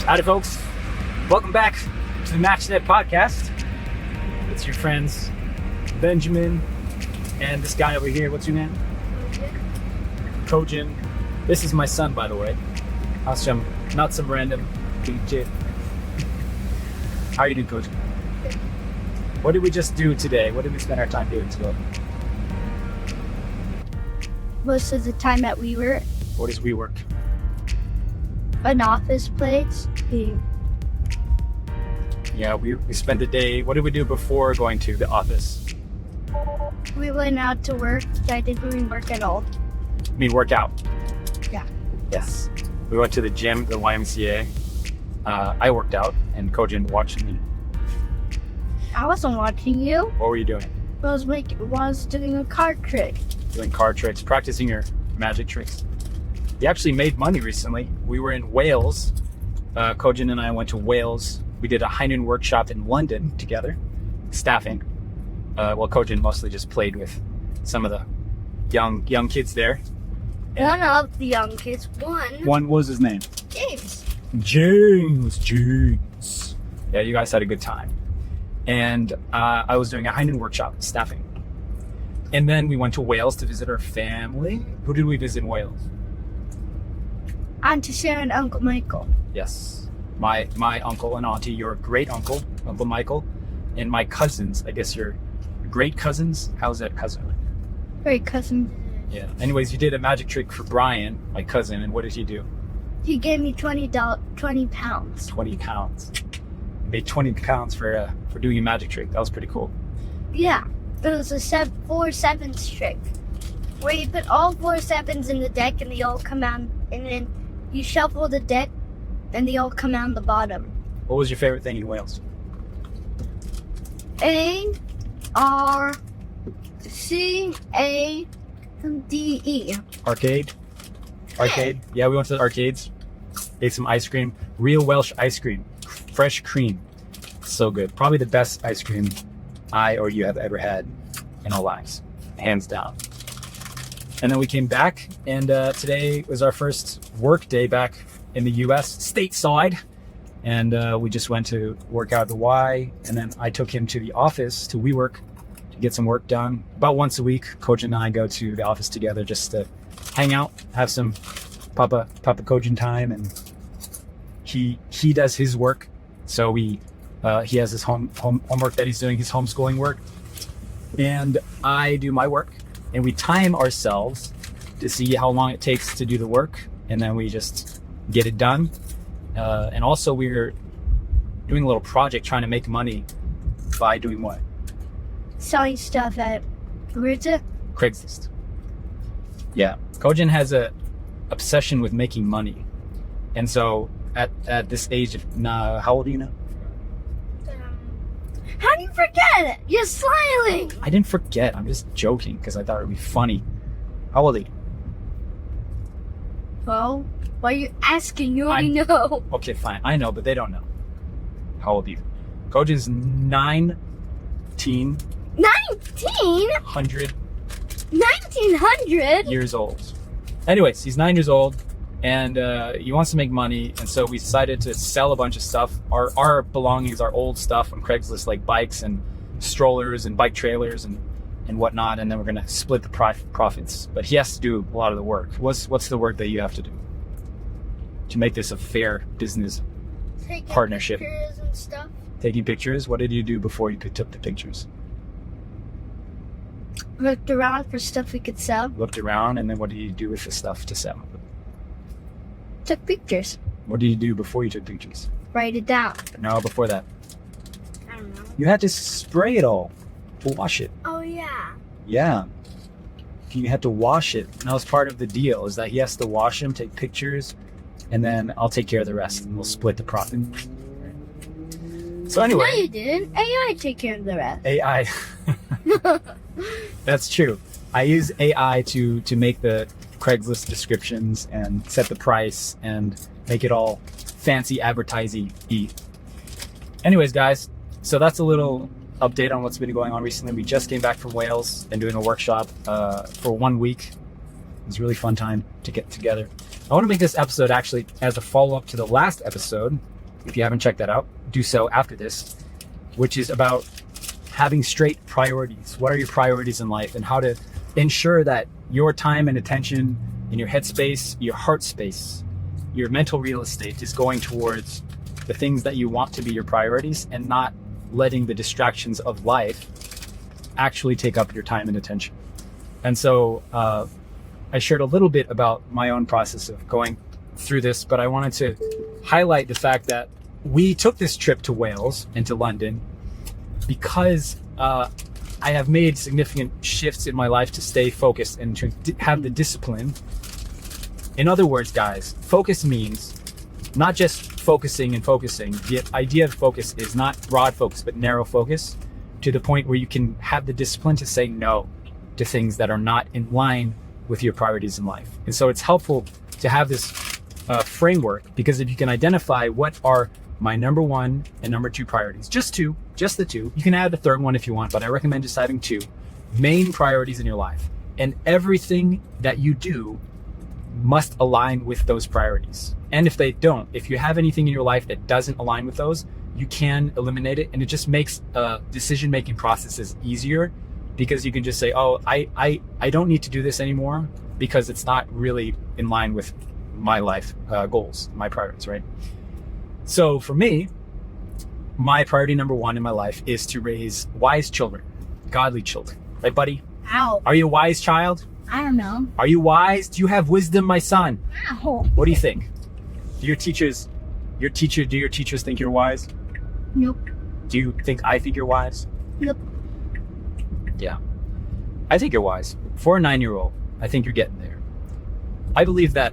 Howdy, folks. Welcome back to the MatchNet podcast. It's your friends, Benjamin, and this guy over here. What's your name? Kojin. This is my son, by the way. Awesome. Not some random DJ. How are you doing, Kojin? What did we just do today? What did we spend our time doing today? Most of the time at WeWork, What is WeWork? an office place. Yeah, we spent the day. What did we do before going to the office? We went out to work. I didn't work at all. I mean, work out. Yeah. Yes. We went to the gym, the YMCA. I worked out, and Kojin watched me. I wasn't watching you. What were you doing? I was doing a card trick. Doing card tricks, practicing your magic tricks. You actually made money recently. We were in Wales. Kojin and I went to Wales. We did a high-noon workshop in London together, staffing. Well, Kojin mostly just played with some of the young kids there. One of the young kids won. One, what was his name? James. James. Yeah, you guys had a good time. And I was doing a high-noon workshop, staffing. And then we went to Wales to visit our family. Who did we visit in Wales? Auntie Sarah and Uncle Michael. Yes. My uncle and auntie, your great uncle, Uncle Michael, and my cousins. I guess your great cousins. How's that cousin? Great cousin. Yeah. Anyways, you did a magic trick for Brian, my cousin, and what did he do? He gave me 20 pounds. 20 pounds. You made 20 pounds for doing a magic trick. That was pretty cool. Yeah. It was a 4-7 trick. Where you put all 4 sevens in the deck and they all come out, and then you shuffle the deck and they all come out the bottom. What was your favorite thing in Wales? ARCADE. Arcade? Yeah, we went to the arcades. Ate some ice cream. Real Welsh ice cream. Fresh cream. So good. Probably the best ice cream I or you have ever had in our lives. Hands down. And then we came back, and today was our first work day back in the US, stateside. And we just went to work out at the Y, and then I took him to the office, to WeWork, to get some work done. About once a week, Kojin and I go to the office together just to hang out, have some Papa Kojin time, and he does his work. So he has his homework that he's doing, his homeschooling work, and I do my work. And we time ourselves to see how long it takes to do the work, and then we just get it done. And also we're doing a little project trying to make money by doing what? Selling stuff at, where's it? Craigslist. Yeah. Kojin has a obsession with making money. And so at this age of, how old are you now? How do you forget it? You're smiling. I didn't forget. I'm just joking because I thought it would be funny. How old are you? Well, why are you asking? You already know. Okay, fine. I know, but they don't know. How old are you? Kojin's 19. 100 1900? years old. Anyways, he's 9 years old, and he wants to make money, and so we decided to sell a bunch of stuff. Our belongings, our old stuff on Craigslist, like bikes and strollers and bike trailers and whatnot, and then we're gonna split the profits. But he has to do a lot of the work. What's the work that you have to do to make this a fair business partnership? Pictures and stuff. Taking pictures. What did you do before you took the pictures? Looked around for stuff we could sell. Looked around, and then what did you do with the stuff to sell? Took pictures. What did you do before you took pictures? Write it down. No, before that. I don't know. You had to spray it all. Wash it. Oh, yeah. Yeah. You had to wash it. And that was part of the deal, is that he has to wash them, take pictures, and then I'll take care of the rest, and we'll split the profit. So anyway. No, you didn't. AI take care of the rest. AI. That's true. I use AI to make the Craigslist descriptions and set the price and make it all fancy advertising-y. Anyways, guys, so that's a little update on what's been going on recently. We just came back from Wales and doing a workshop for 1 week. It was a really fun time to get together. I want to make this episode actually as a follow-up to the last episode. If you haven't checked that out, do so after this, which is about having straight priorities. What are your priorities in life, and how to ensure that your time and attention in your headspace, your heart space, your mental real estate is going towards the things that you want to be your priorities, and not letting the distractions of life actually take up your time and attention. And so I shared a little bit about my own process of going through this, but I wanted to highlight the fact that we took this trip to Wales and to London because I have made significant shifts in my life to stay focused and to have the discipline. In other words, guys, focus means not just focusing and focusing. The idea of focus is not broad focus, but narrow focus, to the point where you can have the discipline to say no to things that are not in line with your priorities in life. And so it's helpful to have this framework, because if you can identify what are my number 1 and number 2 priorities, just the two, you can add a third one if you want, but I recommend deciding 2 main priorities in your life. And everything that you do must align with those priorities. And if they don't, if you have anything in your life that doesn't align with those, you can eliminate it, and it just makes decision-making processes easier, because you can just say, oh, I don't need to do this anymore because it's not really in line with my life goals, my priorities, right? So for me, my priority number 1 in my life is to raise wise children, godly children. Right, buddy? Ow. Are you a wise child? I don't know. Are you wise? Do you have wisdom, my son? Ow. What do you think? Do your teachers think you're wise? Nope. Do you think I think you're wise? Nope. Yeah. I think you're wise. For a 9-year-old, I think you're getting there. I believe that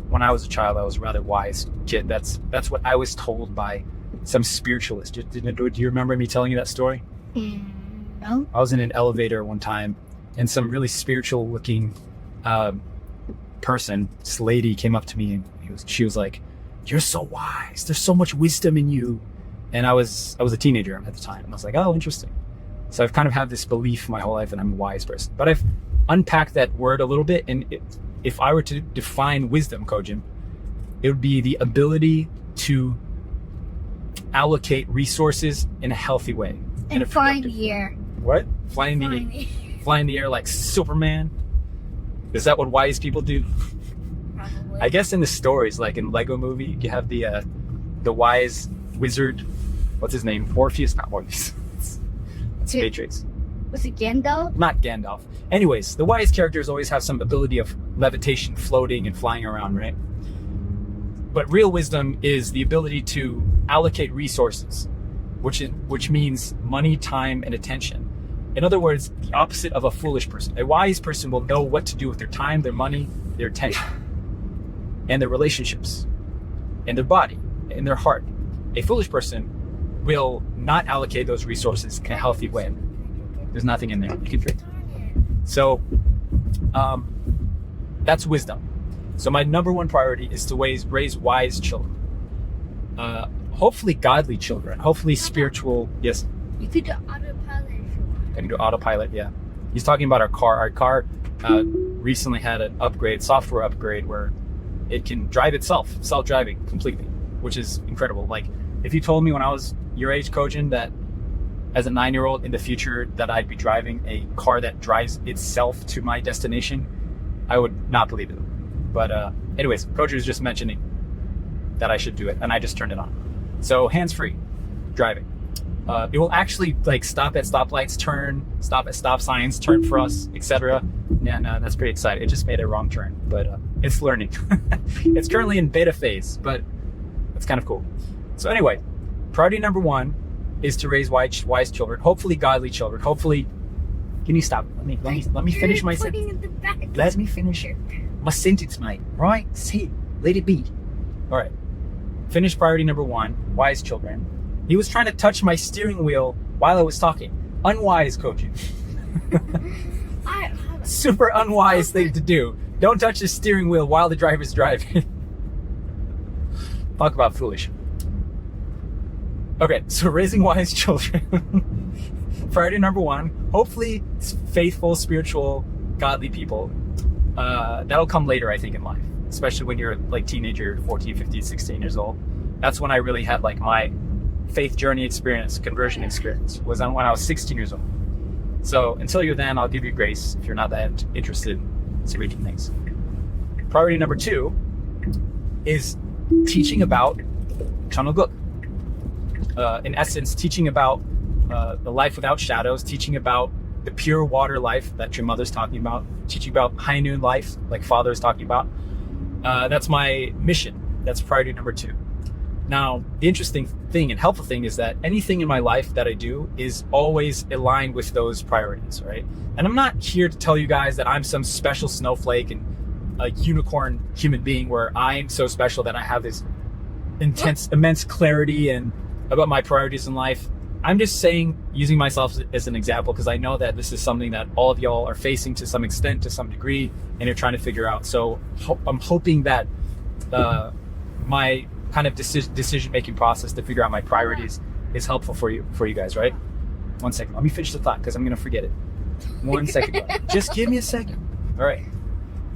when I was a child, I was a rather wise kid. That's what I was told by some spiritualist. Do you remember me telling you that story? No. I was in an elevator one time, and some really spiritual looking person, this lady, came up to me, and she was like, "You're so wise. There's so much wisdom in you." And I was a teenager at the time, and I was like, "Oh, interesting." So I've kind of had this belief my whole life that I'm a wise person. But I've unpacked that word a little bit, and if I were to define wisdom, Kojin, it would be the ability to allocate resources in a healthy way. And fly in the air. What? Fly in the air like Superman? Is that what wise people do? Probably. I guess in the stories, like in Lego Movie, you have the wise wizard. What's his name? Orpheus? Not Orpheus. It's Matrix. Was it Gandalf? Not Gandalf. Anyways, the wise characters always have some ability of levitation, floating, and flying around, right? But real wisdom is the ability to allocate resources, which means money, time, and attention. In other words, the opposite of a foolish person. A wise person will know what to do with their time, their money, their attention, and their relationships, and their body, and their heart. A foolish person will not allocate those resources in a healthy way. There's nothing in there. You can drink. So that's wisdom. So my number 1 priority is to raise wise children. Hopefully godly children. Hopefully spiritual. Yes? You could do autopilot. I can do autopilot, yeah. He's talking about our car. Our car recently had an upgrade, software upgrade, where it can drive itself, self-driving completely, which is incredible. Like, if you told me when I was your age, Kojin, that as a 9-year-old in the future that I'd be driving a car that drives itself to my destination, I would not believe it. But anyways, Kojin was just mentioning that I should do it, and I just turned it on. So hands-free driving. It will actually like stop at stoplights, stop at stop signs, turn for us, etc. And that's pretty exciting. It just made a wrong turn, but it's learning. It's currently in beta phase, but it's kind of cool. So anyway, priority number 1 is to raise wise children, hopefully godly children. Hopefully, can you stop? Let me finish my sentence. Let me finish my sentence, mate. Right? See, let it be. All right. Finish priority number 1, wise children. He was trying to touch my steering wheel while I was talking. Unwise, Kojin. Super unwise thing to do. Don't touch the steering wheel while the driver's driving. Talk about foolish. Okay, so raising wise children. Priority number 1, hopefully faithful, spiritual, godly people. That'll come later, I think, in life. especially when you're like teenager, 14, 15, 16 years old. That's when I really had like my faith journey experience, conversion experience, was when I was 16 years old. So until you're then, I'll give you grace if you're not that interested in spiritual things. Priority number 2 is teaching about Channel Good. In essence, teaching about the life without shadows, teaching about the pure water life that your mother's talking about, teaching about high noon life like Father is talking about. That's my mission. That's priority number 2. Now, the interesting thing and helpful thing is that anything in my life that I do is always aligned with those priorities, right? And I'm not here to tell you guys that I'm some special snowflake and a unicorn human being where I'm so special that I have this immense clarity and about my priorities in life. I'm just saying, using myself as an example, because I know that this is something that all of y'all are facing to some extent, to some degree, and you're trying to figure out. So I'm hoping that my kind of decision-making process to figure out my priorities is helpful for you guys, right? 1 second. Let me finish the thought because I'm going to forget it. 1 second. Just give me a second. All right.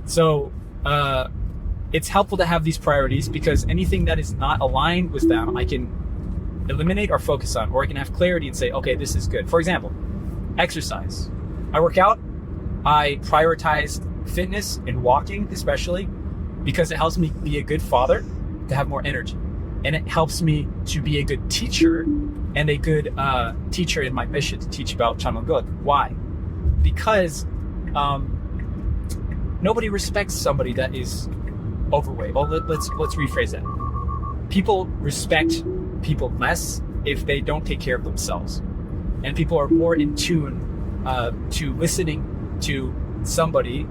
So it's helpful to have these priorities because anything that is not aligned with them, I can eliminate or focus on, or I can have clarity and say, okay, this is good. For example, exercise. I work out. I prioritize fitness and walking, especially because it helps me be a good father, to have more energy, and it helps me to be a good teacher and a good teacher in my mission to teach about Channel Good. Why? Because nobody respects somebody that is overweight. Well, let's rephrase that. People respect people less if they don't take care of themselves, and people are more in tune to listening to somebody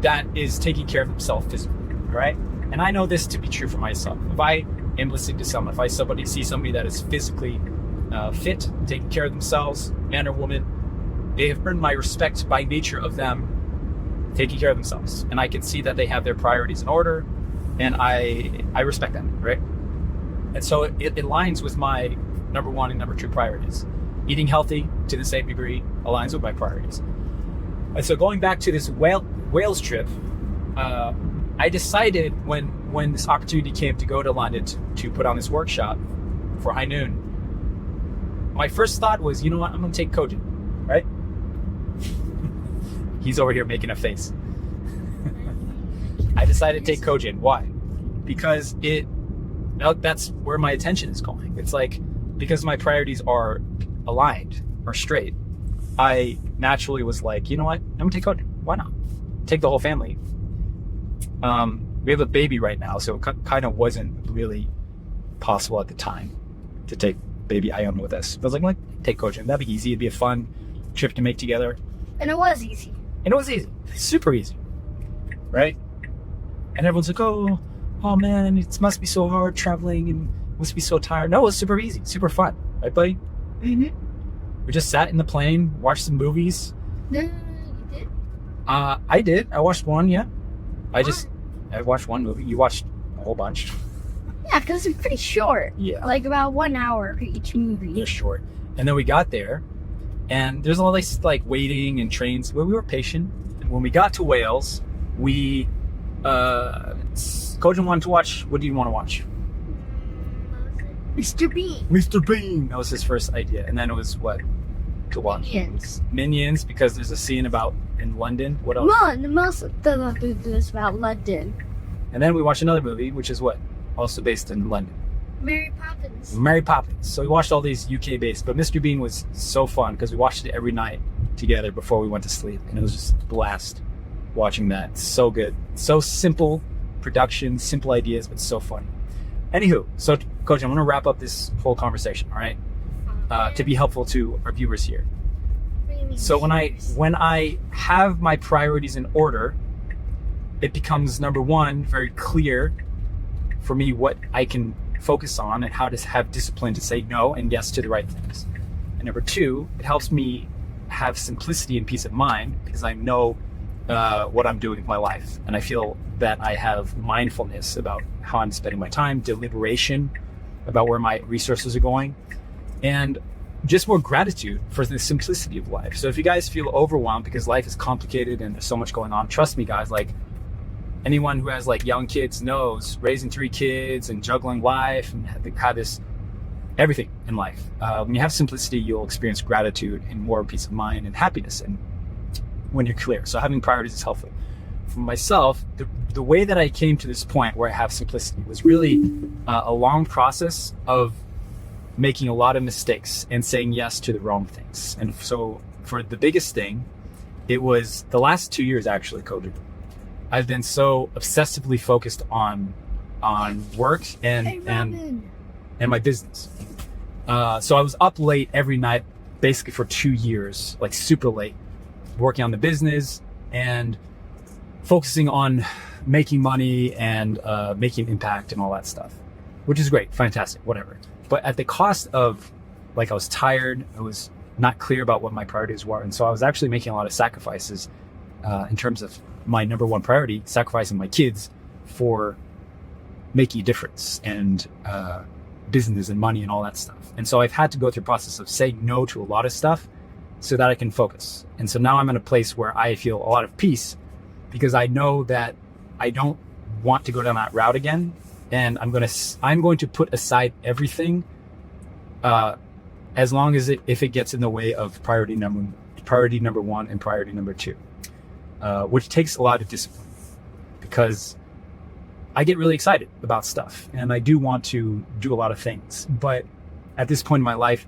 that is taking care of themselves physically, right? And I know this to be true for myself. If I am listening to someone, if I see somebody that is physically fit, taking care of themselves, man or woman, they have earned my respect by nature of them taking care of themselves. And I can see that they have their priorities in order, and I respect them, right? And so it aligns with my number 1 and number 2 priorities. Eating healthy to the same degree aligns with my priorities. And so going back to this Wales trip, I decided when this opportunity came to go to London to put on this workshop for High Noon, my first thought was, you know what, I'm going to take Kojin, right? He's over here making a face. I decided to take Kojin. Why? Because that's where my attention is going. It's like, because my priorities are aligned or straight, I naturally was like, you know what, I'm going to take Kojin. Why not? Take the whole family. We have a baby right now, so it kind of wasn't really possible at the time to take baby Ion with us. I was like, take Kojin. That'd be easy. It'd be a fun trip to make together. And it was easy. Super easy, right? And everyone's like, oh man, it must be so hard traveling and must be so tired. No, it was super easy, super fun, right, buddy? Mm-hmm. We just sat in the plane, watched some movies. No, you did? I did. I watched one, yeah. I watched one movie. You watched a whole bunch. Yeah, because it's pretty short. Yeah. Like about 1 hour for each movie. They're short. And then we got there, and there's all this like waiting and trains. Well, we were patient. And when we got to Wales, we Kojin wanted to watch. What do you want to watch? Mr. Bean. Mr. Bean. That was his first idea. And then it was what to watch? Minions, because there's a scene about in London. What else? Well, most of the movie is about London. And then we watched another movie, which is what? Also based in London. Mary Poppins. Mary Poppins. So we watched all these UK based, but Mr. Bean was so fun because we watched it every night together before we went to sleep, and it was just a blast watching that. So good. So simple production, simple ideas, but so funny. Anywho, so Coach, I'm going to wrap up this whole conversation, all right? To be helpful to our viewers here. So when I have my priorities in order, it becomes number 1, very clear for me what I can focus on and how to have discipline to say no and yes to the right things. And number 2, it helps me have simplicity and peace of mind because I know what I'm doing with my life. And I feel that I have mindfulness about how I'm spending my time, deliberation about where my resources are going, and just more gratitude for the simplicity of life. So if you guys feel overwhelmed because life is complicated and there's so much going on, trust me guys, like anyone who has like young kids knows raising 3 kids and juggling life and have this everything in life. When you have simplicity, you'll experience gratitude and more peace of mind and happiness, and when you're clear. So having priorities is helpful. For myself, the way that I came to this point where I have simplicity was really a long process of making a lot of mistakes and saying yes to the wrong things. And so for the biggest thing, it was the last 2 years actually, Kojin. I've been so obsessively focused on work and my business. So I was up late every night, basically for 2 years, like super late, working on the business and focusing on making money and making impact and all that stuff, which is great, fantastic, whatever. But at the cost of, like, I was tired, I was not clear about what my priorities were. And so I was actually making a lot of sacrifices in terms of my number one priority, sacrificing my kids for making a difference and business and money and all that stuff. And so I've had to go through a process of saying no to a lot of stuff so that I can focus. And so now I'm in a place where I feel a lot of peace because I know that I don't want to go down that route again. And I'm going to put aside everything as long as if it gets in the way of priority number 1 and priority number 2, which takes a lot of discipline because I get really excited about stuff and I do want to do a lot of things. But at this point in my life,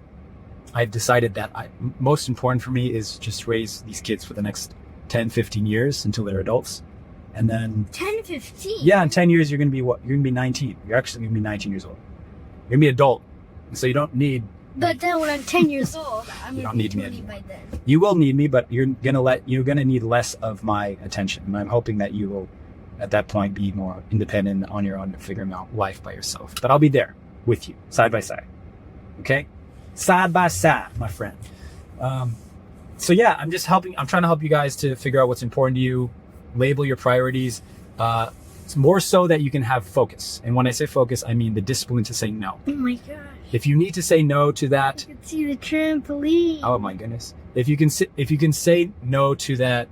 I've decided that most important for me is just raise these kids for the next 10, 15 years until they're adults. And then 10, 15? Yeah, in 10 years, you're going to be what? You're going to be 19. You're actually going to be 19 years old. You're going to be adult. So you don't need... But then when I'm 10 years old, I'm you going don't to be need me 20 by then. You will need me, but you're going to need less of my attention. And I'm hoping that you will, at that point, be more independent on your own, figuring out life by yourself. But I'll be there with you, side by side. Okay? Side by side, my friend. So yeah, I'm trying to help you guys to figure out what's important to you, label your priorities. It's more so that you can have focus. And when I say focus, I mean the discipline to say no. Oh my gosh. If you need to say no to that, I can see the trampoline. oh my goodness. If you can say no to that,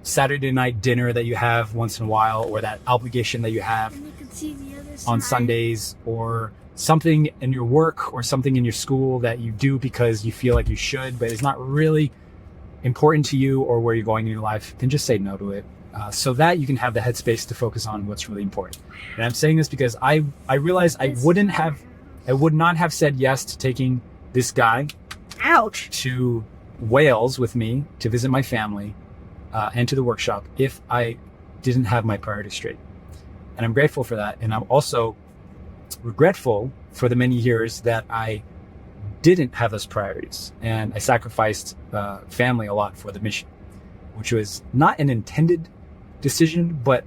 Saturday night dinner that you have once in a while, or that obligation that you have And you can see the other side. on Sundays, or something in your work or something in your school that you do because you feel like you should, but it's not really important to you or where you're going in your life, then just say no to it. So that you can have the headspace to focus on what's really important. And I'm saying this because I realized I would not have said yes to taking this guy Ouch. to Wales with me to visit my family and to the workshop if I didn't have my priorities straight. And I'm grateful for that. And I'm also regretful for the many years that I didn't have those priorities. And I sacrificed family a lot for the mission, which was not an intended decision, but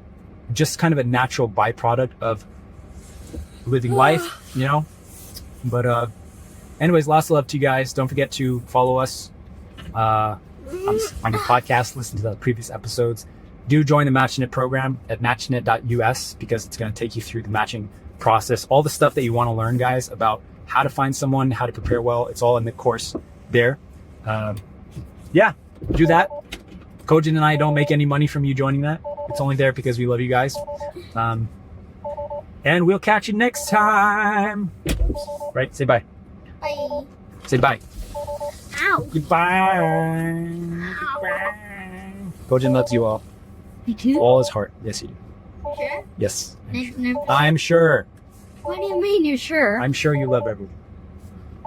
just kind of a natural byproduct of living life, But anyways, lots of love to you guys. Don't forget to follow us on your podcast, listen to the previous episodes. Do join the MatchNet program at matchnet.us because it's going to take you through the matching process. All the stuff that you want to learn, guys, about how to find someone, how to prepare well. It's all in the course there. Yeah, do that. Kojin and I don't make any money from you joining that. It's only there because we love you guys. And we'll catch you next time. Right? Say bye. Bye. Say bye. Ow. Goodbye. Kojin loves you all. You too? All his heart. Yes, you do. Sure? Yes. No. I'm sure. What do you mean you're sure? I'm sure you love everyone.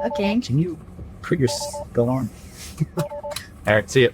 Okay. Can you put your skull on? All right. See you.